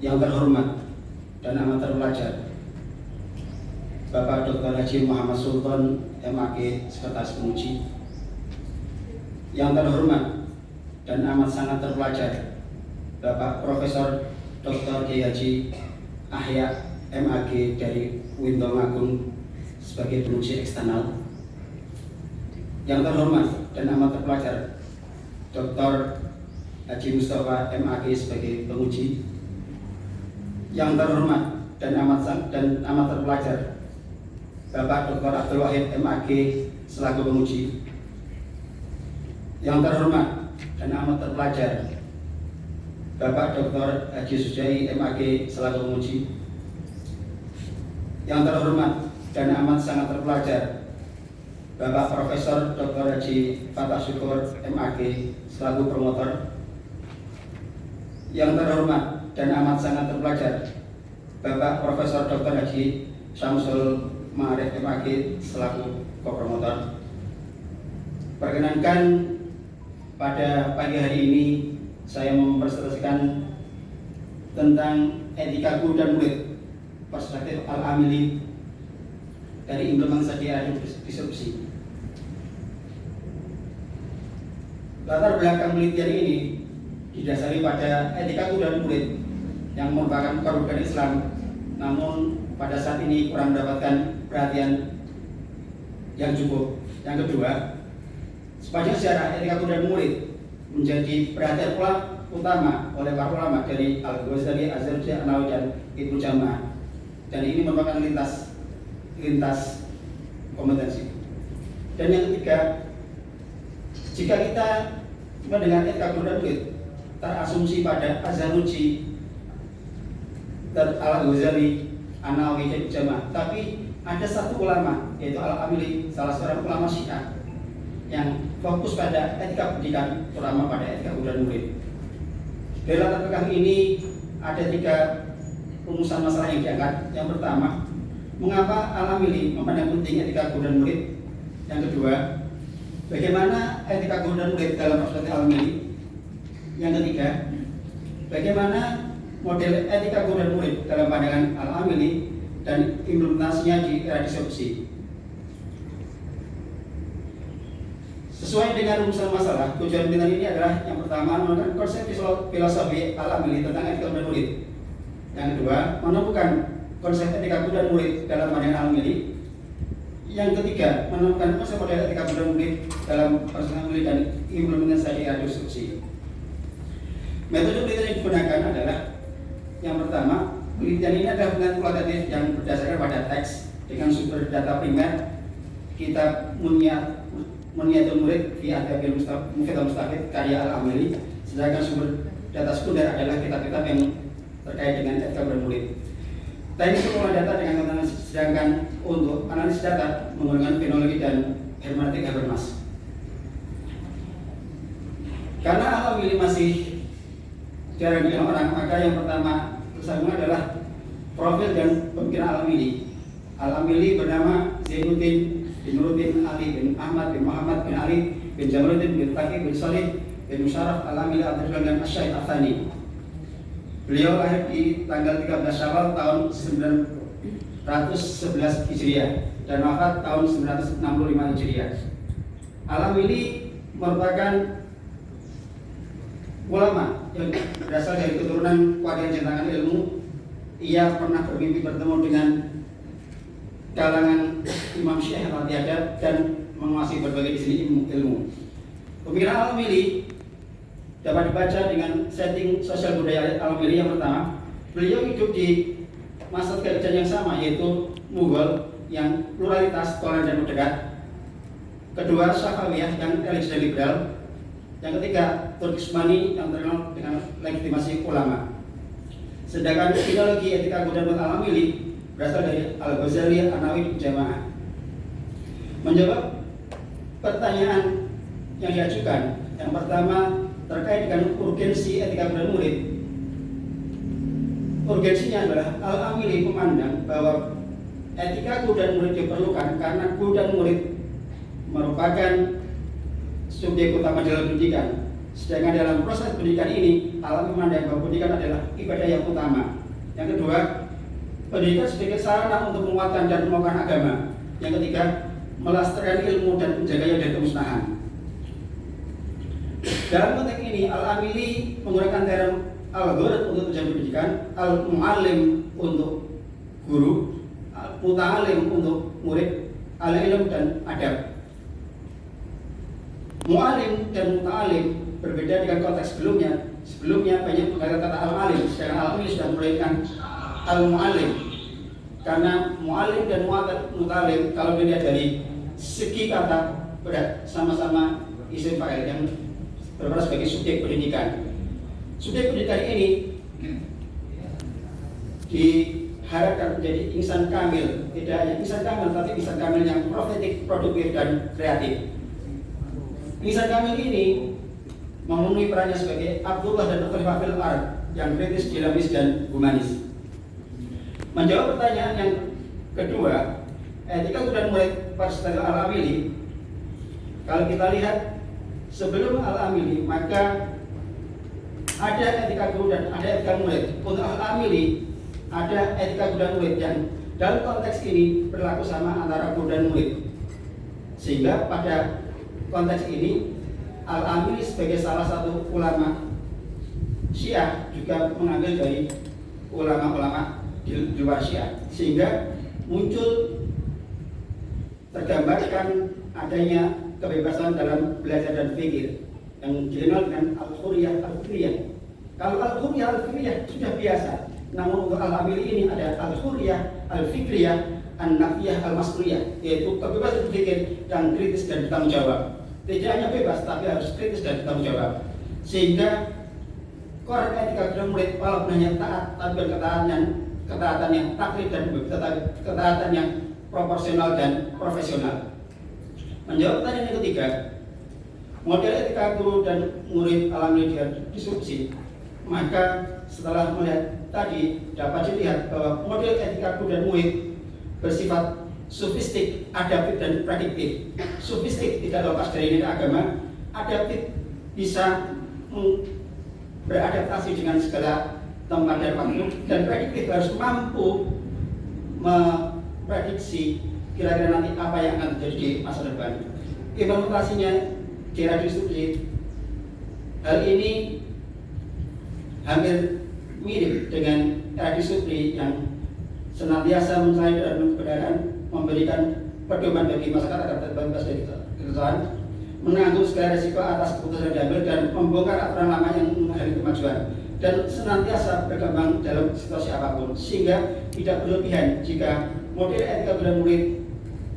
Yang terhormat dan amat terpelajar Bapak Dr. Haji Muhammad Sultan MAG Sekretaris Penguji. Yang terhormat dan amat sangat terpelajar Bapak Profesor Dr. Haji Ahya MAG dari Windong Agung sebagai penguji eksternal. Yang terhormat dan amat terpelajar Dr. Haji Mustafa MAG sebagai penguji. Yang terhormat dan amat terpelajar Bapak Dr. Abdul Wahid MAG selaku penguji. Yang terhormat dan amat terpelajar Bapak Dr. Haji Sujai MAG selaku penguji. Yang terhormat dan amat sangat terpelajar Bapak Profesor Dr. Haji Fatah Syukur MAG selaku promotor. Yang terhormat dan amat sangat terpelajar Bapak Profesor Dr. Haji Syamsul Ma'arif MAG selaku kopromotor. Perkenankan pada pagi hari ini saya mempresentasikan tentang etika guru dan murid perspektif Al-Amili dari implementasi disrupsi. Latar belakang penelitian ini didasari pada etika guru dan murid yang merupakan kerugian Islam, namun pada saat ini kurang mendapatkan perhatian yang cukup. Yang kedua, sepanjang sejarah etika guru dan murid menjadi perhatian utama oleh para ulama dari Al-Ghazali, Az-Zarruji, An-Nawawi, dan Ibnu Jama'ah, dan ini merupakan lintas kompetensi. Dan yang ketiga, jika kita mendengar etika guru dan murid terasumsi pada Az-Zarruji, Al-Ghazali, An-Nawawi, dan Jama'ah, tapi ada satu ulama yaitu Al-Amili, salah seorang ulama Syiah yang fokus pada etika pendidikan, terutama pada etika guru dan murid. Dari latar belakang ini ada 3 rumusan masalah yang diangkat. Yang pertama, mengapa Al-Amili memandang penting etika guru dan murid? Yang kedua, bagaimana etika guru dan murid dalam perspektif Al-Amili? Yang ketiga, bagaimana model etika guru dan murid dalam pandangan Al-Amili dan implementasinya di era disrupsi. Sesuai dengan rumusan masalah, tujuan penelitian ini adalah yang pertama, menemukan konsep filosofi Al-Amili tentang etika guru dan murid. Yang kedua, menemukan konsep etika guru dan murid dalam pandangan Al-Amili. Yang ketiga, menemukan konsep model etika guru dan murid dalam proses Al-Amili dan implementasi di era disrupsi. Metode penelitian yang digunakan adalah yang pertama, penelitian ini adalah penelitian kualitatif yang berdasarkan pada teks dengan sumber data primer kitab Muniyatul Murid fi Adabil Mustafid karya Al-Amili, sedangkan sumber data sekunder adalah kitab-kitab yang terkait dengan etika guru dan murid. Teknik pengolahan data dengan analisis, sedangkan untuk analisis data menggunakan fenologi dan hermeneutik Habermas. Karena Al-Amili masih jarang dikenal orang, maka yang pertama saya adalah profil dan pemikiran Al-Amili. Al-Amili bernama Zainuddin bin Nuruddin Ali bin Ahmad bin Muhammad bin Ali bin Jamaluddin bin Taqi bin Salih bin Musharraf Al-Amili Abdul dan Asy'ari Athani. Beliau lahir di tanggal 13 Syawal tahun 911 Hijriah dan wafat tahun 965 Hijriah. Al-Amili merupakan ulama yang berasal dari keturunan keluarga centangan ilmu. Ia pernah bermimpi bertemu dengan kalangan Imam Syiah al-Tiada dan menguasai berbagai disiplin ilmu. Pemikiran Al-Amili dapat dibaca dengan setting sosial budaya Al-Amili. Yang pertama, beliau hidup di masa kerajaan yang sama, yaitu Mughal yang pluralitas, toleran, dan moderat. Kedua, Syafawiyah yang religius dan liberal. Yang ketiga, Turkismani yang terkenal dengan legitimasi ulama. Sedangkan ideologi etika guru dan murid Al-Amili berasal dari Al-Ghazali, An-Nawawi, Jama'ah. Menjawab pertanyaan yang diajukan, yang pertama terkait dengan urgensi etika guru dan murid. Urgensinya adalah Al-Amili memandang bahwa etika guru dan murid diperlukan karena guru dan murid merupakan subjek utama dalam pendidikan, Sedangkan dalam proses pendidikan ini, Al-Amili memandang bahwa pendidikan adalah ibadah yang utama. Yang kedua, pendidikan sebagai sarana untuk menguatkan dan menguatkan agama. Yang ketiga, melestarikan ilmu dan menjaganya dari kemusnahan. Dalam konteks ini, Al-Amili menggunakan term al-ghurd untuk tujuan pendidikan, al-muallim untuk guru, al-muta'alim untuk murid, al-ilm dan adab. Mu'alim dan muta'alim berbeda dengan konteks sebelumnya. Sebelumnya banyak menggunakan kata al-alim, sedangkan Al-Amili sudah menggunakan al-mu'alim. Karena mu'alim dan muta'alim kalau dilihat dari segi kata sama-sama isim fa'il yang berperan sebagai subjek pendidikan. Subjek pendidikan ini diharapkan menjadi insan kamil, tidak hanya insan kamil tapi insan kamil yang profetik, produktif dan kreatif. Insan kamil ini memenuhi perannya sebagai Abdullah dan Khalifah fil ard yang kritis, dinamis dan humanis. Menjawab pertanyaan yang kedua, etika guru dan murid pada Al-Amili, kalau kita lihat sebelum Al-Amili maka ada etika guru dan ada etika murid. Untuk Al-Amili ada etika guru dan murid yang dalam konteks ini berlaku sama antara guru dan murid. Sehingga pada konteks ini Al-Amili sebagai salah satu ulama Syiah juga mengambil dari ulama-ulama di luar Syiah, sehingga muncul tergambarkan adanya kebebasan dalam belajar dan fikir yang dikenal dengan al-hurriyah al-fikriyah. Kalau al-hurriyah al-fikriyah sudah biasa, namun untuk Al-Amili ini ada al-hurriyah al-fikriyah an-nafiyah al-mas'uliyah, yaitu kebebasan berpikir yang kritis dan bertanggung jawab. Tidak hanya bebas tapi harus kritis dan bertanggung jawab. Sehingga koran etika guru murid walaupun hanya taat tapi ketaatan yang taklid dan ketaatan yang proporsional dan profesional. Menjawab pertanyaan yang ketiga, model etika guru dan murid Al-Amili disrupsi. Maka setelah melihat tadi dapat dilihat bahwa model etika guru dan murid bersifat sofistik, adaptif dan prediktif. Sofistik tidak lepas dari nilai agama, adaptif bisa beradaptasi dengan segala tempat dan waktu, dan prediktif harus mampu memprediksi kira-kira nanti apa yang akan terjadi di masa depan. Implementasinya di era disrupsi, hal ini hampir mirip dengan era disrupsi yang senantiasa mencari dan kebenaran, memberikan pedoman bagi masyarakat agar terbebas dari kekesahan, menanggung segala risiko atas keputusan yang diambil dan membongkar aturan lama yang menghadiri kemajuan, dan senantiasa berkembang dalam situasi apapun, sehingga tidak berlebihan jika model etika guru dan murid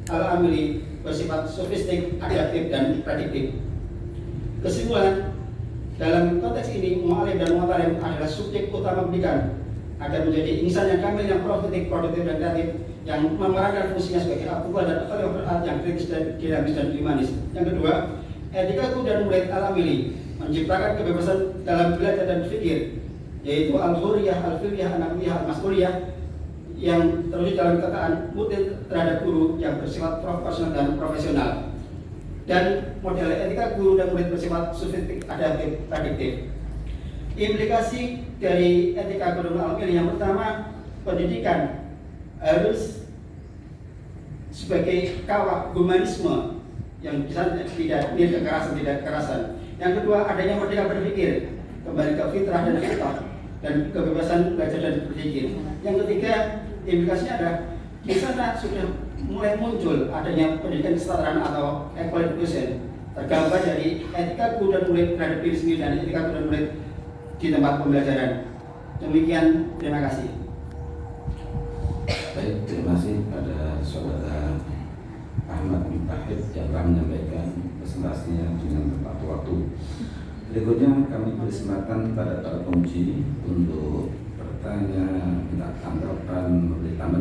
Al-Amili bersifat sofistik, adaptif dan prediktif. Kesimpulan, dalam konteks ini mu'alim dan mu'talim adalah subjek utama pendidikan agar menjadi insan yang kamil, yang profetik, produktif dan kreatif, yang memerankan fungsinya sebagai Abdullah dan Khalifah yang kritis dan dinamis dan humanis. Yang kedua, etika guru dan murid Al-Amili menciptakan kebebasan dalam belajar dan berpikir, yaitu al-hurriyah, al-fikriyah, an-nafiyah, al-mas'uliyah, yang terwujud dalam kataan murid terhadap guru yang bersifat proporsional dan profesional. Dan model etika guru dan murid bersifat sofistik, adaptif, prediktif. Implikasi dari etika guru Al-Amili yang pertama, pendidikan harus sebagai kawah humanisme yang bisa tidak kekerasan. Yang kedua, adanya merdeka berpikir, kembali ke fitrah dan fitrah dan kebebasan belajar dan berpikir. Yang ketiga, implikasinya adalah di sana sudah mulai muncul adanya pendidikan kesetaraan atau equal education, tergambar dari etika guru dan murid terhadap diri sendiri dan etika guru dan murid di tempat pembelajaran. Demikian, terima kasih. Baik, terima kasih pada saudara Ahmad bin Tahid yang telah menyampaikan presentasinya dengan tepat waktu. Berikutnya kami beri kesempatan pada para penguji untuk bertanya, minta tanggapan, memberi tambahan